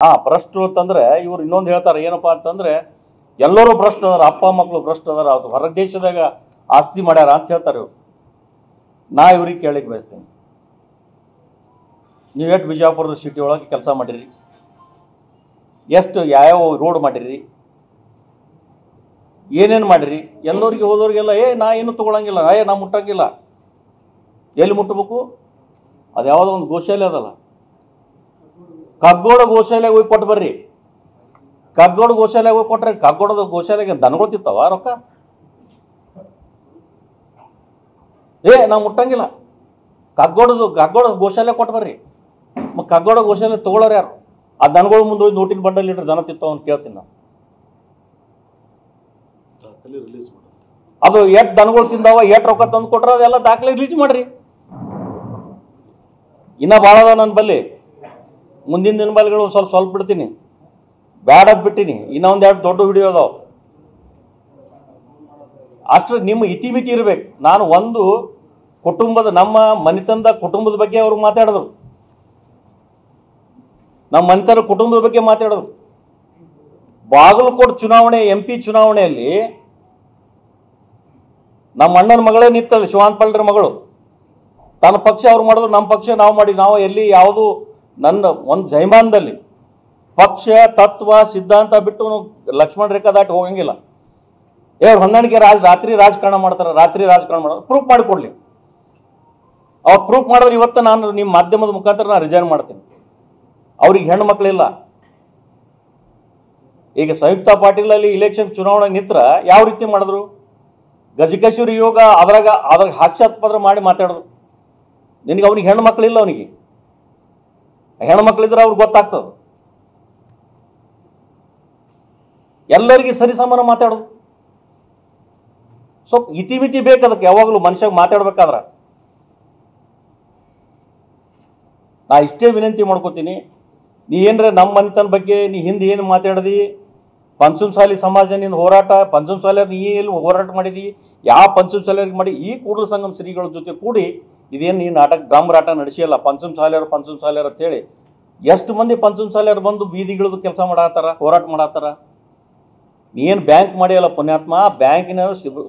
ಭ್ರಷ್ಟರು ಅಂತಂದ್ರೆ ಇವ್ರು ಇನ್ನೊಂದು ಹೇಳ್ತಾರೆ ಏನಪ್ಪಾ ಅಂತಂದ್ರೆ ಎಲ್ಲರೂ ಭ್ರಷ್ಟ ಅದಾರ, ಅಪ್ಪ ಮಕ್ಕಳು ಭ್ರಷ್ಟ ಅದಾರ, ಅದು ಹೊರ ದೇಶದಾಗ ಆಸ್ತಿ ಮಾಡ್ಯಾರ ಅಂತ ಹೇಳ್ತಾರೆ ಇವ್ರು. ನಾ ಇವ್ರಿಗೆ ಕೇಳಲಿಕ್ಕೆ ಬಯಸ್ತೇನೆ, ನೀವು ಎಷ್ಟು ಬಿಜಾಪುರದ ಸಿಟಿ ಒಳಗೆ ಕೆಲಸ ಮಾಡಿರಿ, ಎಷ್ಟು ಯಾವ್ಯಾವ ರೋಡ್ ಮಾಡಿರಿ, ಏನೇನು ಮಾಡಿರಿ? ಎಲ್ಲರಿಗೆ ಹೋದವ್ರಿಗೆಲ್ಲ ನಾ ಏನು ತೊಗೊಳಂಗಿಲ್ಲ, ನಾ ಮುಟ್ಟಂಗಿಲ್ಲ. ಎಲ್ಲಿ ಮುಟ್ಟಬೇಕು? ಅದು ಯಾವುದೋ ಒಂದು ಗೋಶಾಲೆ ಅದಲ್ಲ, ಕಗ್ಗೋಡ ಗೋಶಾಲೆಗೆ ಹೋಗಿ ಕೊಟ್ಟು ಬರ್ರಿ. ಕಗ್ಗೋಡ ಗೋಶಾಲೆಗೆ ಹೋಗಿ ಕೊಟ್ರೆ ಕಗ್ಗೋಡದ ಗೋಶಾಲೆಗೆ ದನಗಳು ತಿಂತಾವ ರೊಕ್ಕ? ನಾ ಮುಟ್ಟಂಗಿಲ್ಲ. ಕಗ್ಗೋಡ ಗೋಶಾಲೆ ಕೊಟ್ಟು ಬರ್ರಿ. ಕಗ್ಗೋಡ ಗೋಶಾಲೆ ತಗೊಳ್ಳೋರು ಯಾರು? ಆ ದನಗಳು ಮುಂದೆ ಹೋಗಿ ನೋಟಿನ ಬಂಡಲ್ ಇಟ್ರೆ ದನ ತಿಂತಾವ ಅಂತ ಕೇಳ್ತೀನಿ ನಾನು. ಅದು ಎಷ್ಟು ದನಗಳು ತಿಂದಾವ, ಎಷ್ಟು ರೊಕ್ಕ ತಂದು ಕೊಟ್ರ ಅದೆಲ್ಲ ದಾಖಲೆ ರಿಲೀಸ್ ಮಾಡ್ರಿ. ಇನ್ನ ಭಾಳ ಅದ ನನ್ನ ಬಲ್ಲಿ. ಮುಂದಿನ ದಿನಬಲಿಗಳು ಸ್ವಲ್ಪ ಬಿಡ್ತೀನಿ, ಬ್ಯಾಡದ್ ಬಿಟ್ಟಿನಿ. ಇನ್ನೊಂದು ಎರಡು ದೊಡ್ಡ ವಿಡಿಯೋ ಅದಾವ. ಅಷ್ಟು ನಿಮ್ಮ ಇತಿಮಿತಿ ಇರ್ಬೇಕು. ನಾನು ಒಂದು ಕುಟುಂಬದ, ನಮ್ಮ ಮನೆತನದ ಕುಟುಂಬದ ಬಗ್ಗೆ ಅವ್ರು ಮಾತಾಡಿದ್ರು, ನಮ್ಮ ಮನೆತನ ಕುಟುಂಬದ ಬಗ್ಗೆ ಮಾತಾಡಿದ್ರು. ಬಾಗಲಕೋಟೆ ಚುನಾವಣೆ MP ಚುನಾವಣೆಯಲ್ಲಿ ನಮ್ಮ ಅಣ್ಣನ ಮಗಳೇ ನಿಂತಲ್ಲಿ, ಶಿವಾಂತ್ ಪಲ್ಡ್ರ ಮಗಳು. ತನ್ನ ಪಕ್ಷ ಅವ್ರು ಮಾಡಿದ್ರು, ನಮ್ಮ ಪಕ್ಷ ನಾವು ಮಾಡಿ. ನಾವು ಎಲ್ಲಿ ಯಾವುದು ನನ್ನ ಒಂದು ಜೈಮಾನದಲ್ಲಿ ಪಕ್ಷ ತತ್ವ ಸಿದ್ಧಾಂತ ಬಿಟ್ಟು ಲಕ್ಷ್ಮಣ ರೇಖಾ ದಾಟಿ ಹೋಗಂಗಿಲ್ಲ. ಹೊಂದಾಣಿಕೆ ರಾತ್ರಿ ರಾಜಕಾರಣ ಮಾಡ್ತಾರೆ, ಮಾಡೋದು ಪ್ರೂಫ್ ಮಾಡಿಕೊಡ್ಲಿ. ಅವ್ರು ಪ್ರೂಫ್ ಮಾಡಿದ್ರೆ ಇವತ್ತು ನಾನು ನಿಮ್ಮ ಮಾಧ್ಯಮದ ಮುಖಾಂತರ ನಾನು ರಿಸೈನ್ ಮಾಡ್ತೀನಿ. ಅವ್ರಿಗೆ ಹೆಣ್ಣು ಮಕ್ಕಳಿಲ್ಲ. ಈಗ ಸಂಯುಕ್ತ ಪಾಟೀಲ್ ಅಲ್ಲಿ ಇಲೆಕ್ಷನ್ ಚುನಾವಣೆ ನಿಂತ್ರ ಯಾವ ರೀತಿ ಮಾಡಿದ್ರು? ಗಜಕೇಶ್ವರಿ ಯೋಗ ಅದ್ರಾಗ ಹಾಸ್ಯಾಸ್ಪದ ಮಾಡಿ ಮಾತಾಡಿದ್ರು. ನಿನಗೆ ಅವ್ನಿಗೆ ಹೆಣ್ಣು ಮಕ್ಕಳಿಲ್ಲ, ಅವನಿಗೆ ಹೆಣ್ಣು ಮಕ್ಕಳಿದ್ರೆ ಅವ್ರಿಗೆ ಗೊತ್ತಾಗ್ತದೆ. ಎಲ್ಲರಿಗೆ ಸರಿಸಮಾನ ಮಾತಾಡೋದು. ಸ್ವಲ್ಪ ಇತಿಮಿತಿ ಬೇಕದಕ್ಕೆ. ಯಾವಾಗಲೂ ಮನುಷ್ಯ ಮಾತಾಡ್ಬೇಕಾದ್ರ ನಾ ಇಷ್ಟೇ ವಿನಂತಿ ಮಾಡ್ಕೋತೀನಿ. ನೀ ಏನ್ರೆ ನಮ್ಮ ಮನೆತನ ಬಗ್ಗೆ ನೀ ಹಿಂದೆ ಏನು ಮಾತಾಡಿದಿ, ಪಂಚಮಸಾಲಿ ಸಮಾಜ ನಿನ್ನ ಹೋರಾಟ, ಪಂಚಮಸಾಲಿಯರ್ ನೀ ಎಲ್ಲಿ ಹೋರಾಟ ಮಾಡಿದಿ, ಯಾವ ಪಂಚಮಸಾಲಿಯರಿಗೆ ಮಾಡಿ, ಈ ಕೂಡಲ ಸಂಗಮ ಶ್ರೀಗಳ ಜೊತೆ ಕೂಡಿ ಇದೇನು ನೀ ಡಾಂಬರಾಟ ನಡೆಸಿಯಲ್ಲ. ಪಂಚಮಸಾಲಿಯರ್ ಅಂತೇಳಿ ಎಷ್ಟು ಮಂದಿ ಪಂಚಮಸಾಲಿಯರು ಬಂದು ಬೀದಿಗಿಳಿದು ಕೆಲಸ ಮಾಡತ್ತಾರ, ಹೋರಾಟ ಮಾಡತ್ತಾರ. ನೀ ಏನು ಬ್ಯಾಂಕ್ ಮಾಡಿಯಲ್ಲ ಪುಣ್ಯಾತ್ಮ, ಬ್ಯಾಂಕಿನ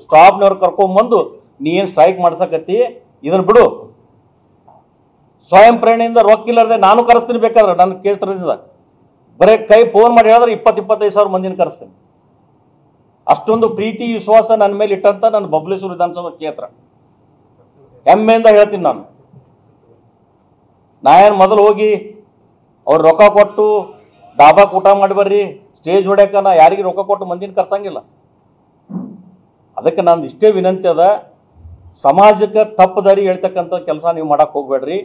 ಸ್ಟಾಫ್ನವ್ರು ಕರ್ಕೊಂಬಂದು ನೀ ಏನು ಸ್ಟ್ರೈಕ್ ಮಾಡ್ಸಕತ್ತಿ, ಇದನ್ನು ಬಿಡು. ಸ್ವಯಂ ಪ್ರೇರಣೆಯಿಂದ ರೊಕ್ಕ ಇಲ್ಲದೆ ನಾನು ಕರೆಸ್ತೀನಿ, ಬೇಕಾದ್ರೆ ನನ್ನ ಕ್ಷೇತ್ರದಿಂದ ಬರೀ ಫೋನ್ ಮಾಡಿ ಹೇಳಿದ್ರೆ 20-25 ಸಾವಿರ ಮಂದಿನ ಕರೆಸ್ತೀನಿ. ಅಷ್ಟೊಂದು ಪ್ರೀತಿ ವಿಶ್ವಾಸ ನನ್ನ ಮೇಲೆ ಇಟ್ಟಂತ ನನ್ನ ಬಬಲೇಶ್ವರ ವಿಧಾನಸಭಾ ಕ್ಷೇತ್ರ. ಹೆಮ್ಮೆಯಿಂದ ಹೇಳ್ತೀನಿ ನಾನು. ಏನು ಮೊದಲು ಹೋಗಿ ಅವ್ರು ರೊಕ್ಕ ಕೊಟ್ಟು ಡಾಬಾಕ್ ಊಟ ಮಾಡಿ ಬರ್ರಿ, ಸ್ಟೇಜ್ ಹೊಡ್ಯಾಕ ನಾ ಯಾರಿಗೆ ರೊಕ್ಕ ಕೊಟ್ಟು ಮಂದಿನ ಕರ್ಸಂಗಿಲ್ಲ. ಅದಕ್ಕೆ ನಂದು ಇಷ್ಟೇ ವಿನಂತಿ ಅದ, ಸಮಾಜಕ್ಕೆ ತಪ್ಪು ದಾರಿ ಹೇಳ್ತಕ್ಕಂಥ ಕೆಲಸ ನೀವು ಮಾಡಕ್ಕೆ ಹೋಗ್ಬೇಡ್ರಿ.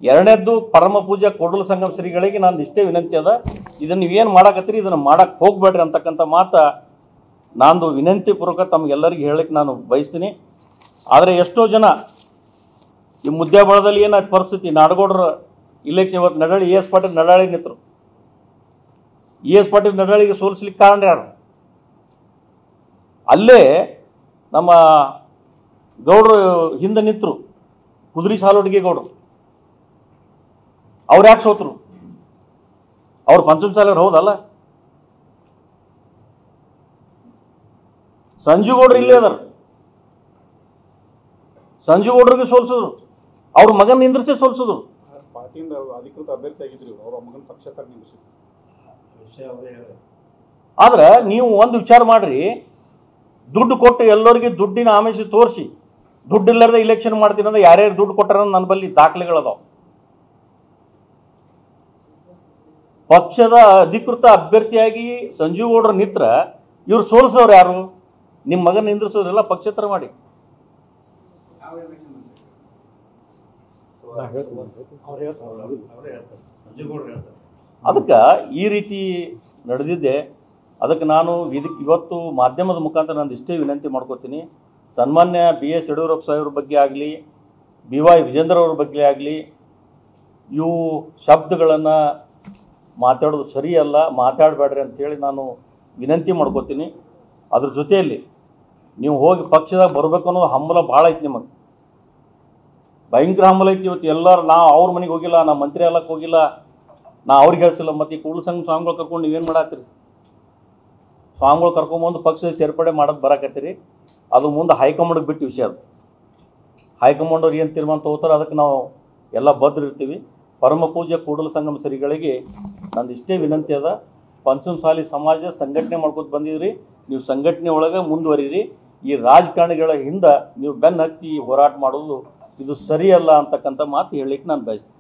ಎರಡನೇದ್ದು ಪರಮ ಪೂಜಾ ಕೂಡಲ ಸಂಗಮ ಶ್ರೀಗಳಿಗೆ ನಂದು ಇಷ್ಟೇ ವಿನಂತಿ ಅದ, ಇದನ್ನು ನೀವೇನು ಮಾಡಕತ್ತೀರಿ ಇದನ್ನು ಮಾಡಕ್ಕೆ ಹೋಗ್ಬೇಡ್ರಿ ಅಂತಕ್ಕಂಥ ಮಾತು ನಂದು ವಿನಂತಿ ಪೂರ್ವಕ ತಮಗೆಲ್ಲರಿಗೂ ಹೇಳಕ್ಕೆ ನಾನು ಬಯಸ್ತೀನಿ. ಆದರೆ ಎಷ್ಟೋ ಜನ ಈ ಮುದ್ದ್ಯಾಬಳದಲ್ಲಿ ಏನಾಯ್ತು ಪರಿಸ್ಥಿತಿ, ನಾಡಗೌಡರ ಇಲೆಕ್ಷನ್ ಇವತ್ತು ನಡಾಳಿ ES ಪಾಟೀಲ್ ನಡಾಳಿ ನಿಂತರು. ES ಪಾಟೀಲ್ ನಡಾಳಿಗೆ ಸೋಲಿಸ್ಲಿಕ್ಕೆ ಕಾರಣ ಯಾರು? ಅಲ್ಲೇ ನಮ್ಮ ಗೌಡರು ಹಿಂದೆ ನಿಂತರು, ಕುದುರೆ ಸಾಲೋಡಿಗೆ ಗೌಡರು. ಅವ್ರು ಯಾಕೆ ಸೋತರು? ಅವ್ರು ಪಂಚಮಸಾಲಿಯರು ಹೌದಲ್ಲ. ಸಂಜು ಗೌಡ್ರು ಇಲ್ಲೇ ಅದಾರ, ಸಂಜು ಗೌಡ್ರಿಗೆ ಸೋಲ್ಸಿದ್ರು, ಅವ್ರ ಮಗನ ನಿಂದ್ರಿಸಿ ಸೋಲ್ಸಿದ್ರು. ಪಾರ್ಟಿಯಿಂದ ಅಧಿಕೃತ ಅಭ್ಯರ್ಥಿ ಆಗಿದ್ರು, ಅವ್ರ ಮಗನ ಪಕ್ಷೇತರ ನಿಲ್ಲಿಸಿದ್ರು. ಆದ್ರೆ ನೀವು ಒಂದು ವಿಚಾರ ಮಾಡ್ರಿ, ದುಡ್ಡು ಕೊಟ್ಟು ಎಲ್ಲರಿಗೆ ದುಡ್ಡಿನ ಆಮಿಷ ತೋರಿಸಿ ದುಡ್ಡು ಇಲ್ಲದೆ ಇಲೆಕ್ಷನ್ ಮಾಡ್ತೀನಿ ಅಂದ್ರೆ ಯಾರ್ಯಾರು ದುಡ್ಡು ಕೊಟ್ಟಾರ ನನ್ನ ಬಲ್ಲಿ ದಾಖಲೆಗಳದಾವ. ಪಕ್ಷದ ಅಧಿಕೃತ ಅಭ್ಯರ್ಥಿಯಾಗಿ ಸಂಜೀವ್ ಗೌಡ್ರ ನಿತ್ರ ಇವ್ರು ಸೋಲಿಸೋರು ಯಾರು? ನಿಮ್ಮ ಮಗನ ನಿಂದ್ರಿಸೋದ್ರೆಲ್ಲ ಪಕ್ಷೇತರ ಮಾಡಿ. ಅದಕ್ಕೆ ಈ ರೀತಿ ನಡೆದಿದ್ದೆ. ಅದಕ್ಕೆ ನಾನು ಇವತ್ತು ಮಾಧ್ಯಮದ ಮುಖಾಂತರ ನಾನು ಇಷ್ಟೇ ವಿನಂತಿ ಮಾಡ್ಕೋತೀನಿ. ಸನ್ಮಾನ್ಯ BS ಯಡಿಯೂರಪ್ಪ ಸಾಹೇಬ್ರ ಬಗ್ಗೆ ಆಗಲಿ, BY ವಿಜೇಂದ್ರ ಅವ್ರ ಬಗ್ಗೆ ಆಗಲಿ, ಇವು ಶಬ್ದಗಳನ್ನು ಮಾತಾಡೋದು ಸರಿಯಲ್ಲ, ಮಾತಾಡಬೇಡ್ರಿ ಅಂತೇಳಿ ನಾನು ವಿನಂತಿ ಮಾಡ್ಕೋತೀನಿ. ಅದ್ರ ಜೊತೆಯಲ್ಲಿ ನೀವು ಹೋಗಿ ಪಕ್ಷದಾಗ ಬರಬೇಕು ಅನ್ನೋದು ಹಂಬಲ ಭಾಳ ಐತಿ ನಿಮಗೆ, ಭಯಂಕರ ಹಂಬಲ ಐತಿ. ಇವತ್ತು ಎಲ್ಲರೂ ನಾವು ಅವ್ರ ಮನೆಗೆ ಹೋಗಿಲ್ಲ, ನಮ್ಮ ಮಂತ್ರಿ ಎಲ್ಲಕ್ಕೆ ಹೋಗಿಲ್ಲ, ನಾ ಅವ್ರಿಗೆ ಹೇಳಿಸಿಲ್ಲ. ಮತ್ತು ಈ ಕೂಡಲ ಸಂಘ ಸ್ವಾಮಿಗಳು ಕರ್ಕೊಂಡು ನೀವೇನು ಮಾಡತ್ತೀರಿ? ಸ್ವಾಮಿಗಳು ಕರ್ಕೊಂಬಂದು ಪಕ್ಷ ಸೇರ್ಪಡೆ ಮಾಡೋದು ಬರಾಕತ್ತೀರಿ. ಅದು ಮುಂದೆ ಹೈಕಮಾಂಡ್ಗೆ ಬಿಟ್ಟು ವಿಷಯ. ಅದು ಹೈಕಮಾಂಡ್ ಅವ್ರು ಏನು ತೀರ್ಮಾನ ತಗೋತಾರೋ ಅದಕ್ಕೆ ನಾವು ಎಲ್ಲ ಬದ್ಧ ಇರ್ತೀವಿ. ಪರಮ ಪೂಜ್ಯ ಕೂಡಲ ಸಂಗಮ ಶ್ರೀಗಳಿಗೆ ನಂದು ಇಷ್ಟೇ ವಿನಂತಿ ಅದ, ಪಂಚಮಸಾಲಿ ಸಮಾಜ ಸಂಘಟನೆ ಮಾಡ್ಕೊತ ಬಂದಿದ್ರಿ, ನೀವು ಸಂಘಟನೆ ಒಳಗೆ ಮುಂದುವರಿರಿ. ಈ ರಾಜಕಾರಣಿಗಳ ಹಿಂದೆ ನೀವು ಬೆನ್ನು ಹತ್ತಿ ಹೋರಾಟ ಮಾಡೋದು ಇದು ಸರಿಯಲ್ಲ ಅಂತಕ್ಕಂಥ ಮಾತು ಹೇಳಲಿಕ್ಕೆ ನಾನು ಬಯಸ್ತೀನಿ.